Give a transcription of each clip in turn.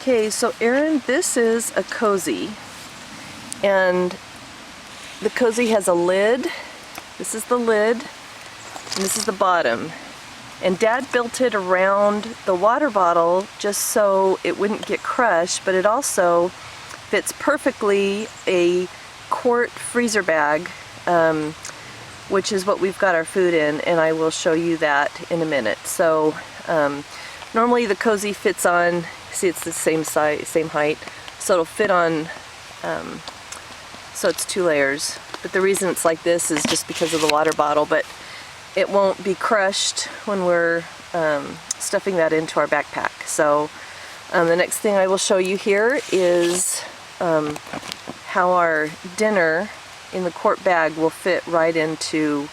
Okay, so Aaron, this is a cozy, and the cozy has a lid. This is the lid, and this is the bottom. And Dad built it around the water bottle just so it wouldn't get crushed, but it also fits perfectly a quart freezer bag, which is what we've got our food in, and I will show you that in a minute. So normally the cozy fits on, see it's the same size, same height, so it'll fit on, so it's 2 layers. But the reason it's like this is just because of the water bottle, but it won't be crushed when we're stuffing that into our backpack. So the next thing I will show you here is how our dinner in the quart bag will fit right into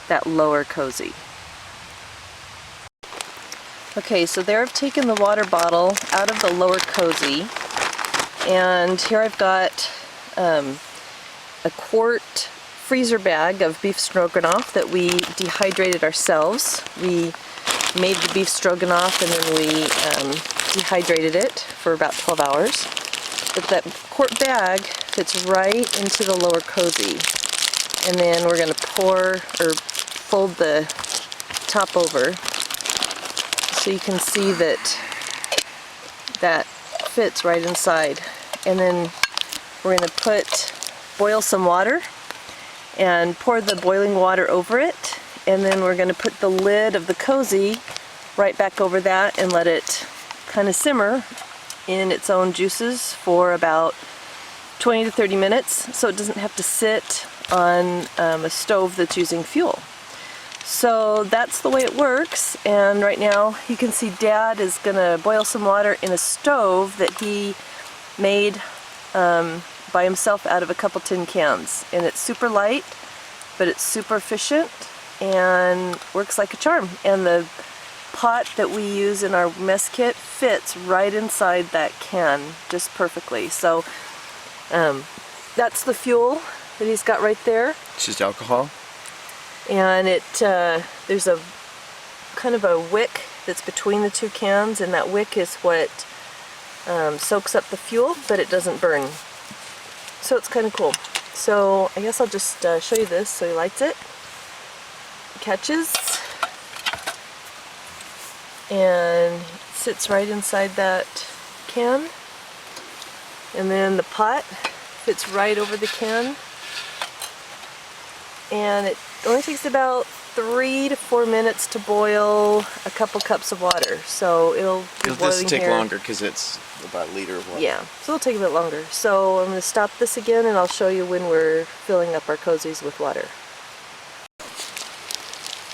that lower cozy. Okay, so there I've taken the water bottle out of the lower cozy, and here I've got a quart freezer bag of beef stroganoff that we dehydrated ourselves. We made the beef stroganoff and then we dehydrated it for about 12 hours. But that quart bag fits right into the lower cozy. And then we're going to pour or fold the top over so you can see that that fits right inside. And then we're going to boil some water and pour the boiling water over it, and then we're going to put the lid of the cozy right back over that and let it kind of simmer in its own juices for about 20 to 30 minutes, so it doesn't have to sit on a stove that's using fuel. So that's the way it works, and right now you can see Dad is going to boil some water in a stove that he made by himself out of a couple tin cans, and it's super light, but it's super efficient and works like a charm. And the pot that we use in our mess kit fits right inside that can just perfectly. So that's the fuel that he's got right there. It's just alcohol, and it there's a kind of a wick that's between the 2 cans, and that wick is what soaks up the fuel, but it doesn't burn. So it's kind of cool. So I guess I'll just show you this so he lights it. Catches. And it sits right inside that can. And then the pot fits right over the can. And it only takes about 3 to 4 minutes to boil a couple cups of water. So it'll just take longer because it's about a liter of water. Yeah, so it'll take a bit longer. So I'm going to stop this again and I'll show you when we're filling up our cozies with water.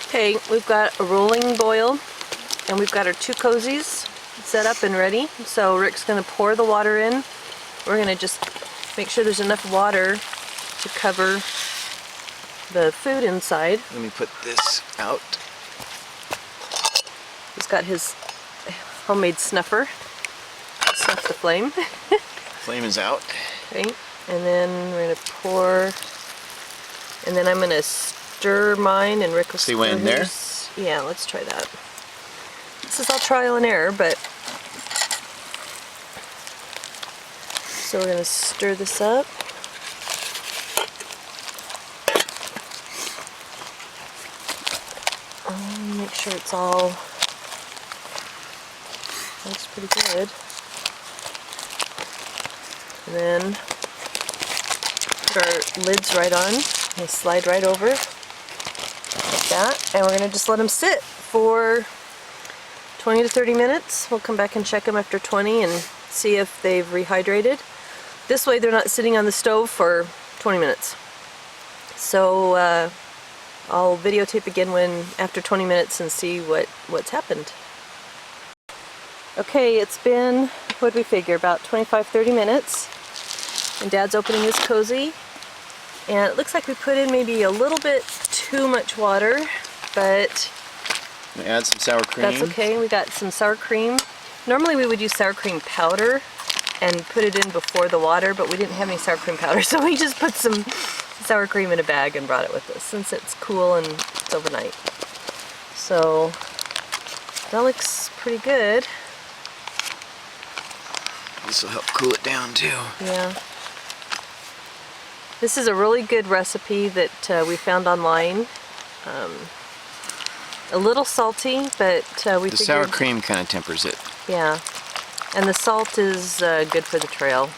Okay, we've got a rolling boil and we've got our 2 cozies set up and ready. So Rick's going to pour the water in. We're going to just make sure there's enough water to cover the food inside. Let me put this out. He's got his homemade snuffer. Snuff the flame. Flame is out. Okay, and then we're going to pour, and then I'm going to stir mine, and Rick will See when in there? Yeah, let's try that. This is all trial and error, but so we're going to stir this up. Make sure it's all, looks pretty good. And then put our lids right on. They slide right over like that, and we're going to just let them sit for 20 to 30 minutes. We'll come back and check them after 20 and see if they've rehydrated. This way they're not sitting on the stove for 20 minutes. So I'll videotape again after 20 minutes and see what's happened. Okay, it's been, what did we figure, about 25-30 minutes. And Dad's opening his cozy. And it looks like we put in maybe a little bit too much water, but add some sour cream. That's okay. We got some sour cream. Normally we would use sour cream powder and put it in before the water, but we didn't have any sour cream powder, so we just put some sour cream in a bag and brought it with us since it's cool and it's overnight. So that looks pretty good. This will help cool it down too. Yeah. This is a really good recipe that we found online. A little salty, but we The figured... sour cream kind of tempers it. Yeah. And the salt is good for the trail.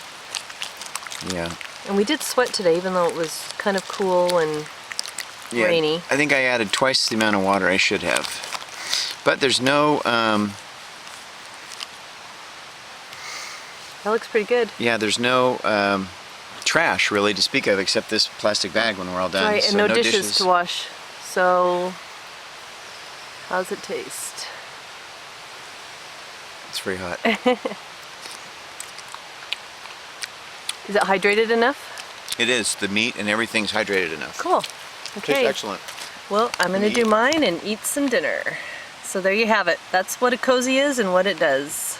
Yeah. And we did sweat today, even though it was kind of cool and Yeah, rainy. I think I added twice the amount of water I should have. But there's no, That looks pretty good. yeah, there's no trash really to speak of except this plastic bag when we're all done. Right, and So no dishes to wash. So, how's it taste? It's very hot. Is it hydrated enough? It is. The meat and everything's hydrated enough. Cool. Tastes Okay. excellent. Well, I'm going to do mine and eat some dinner. So there you have it. That's what a cozy is and what it does.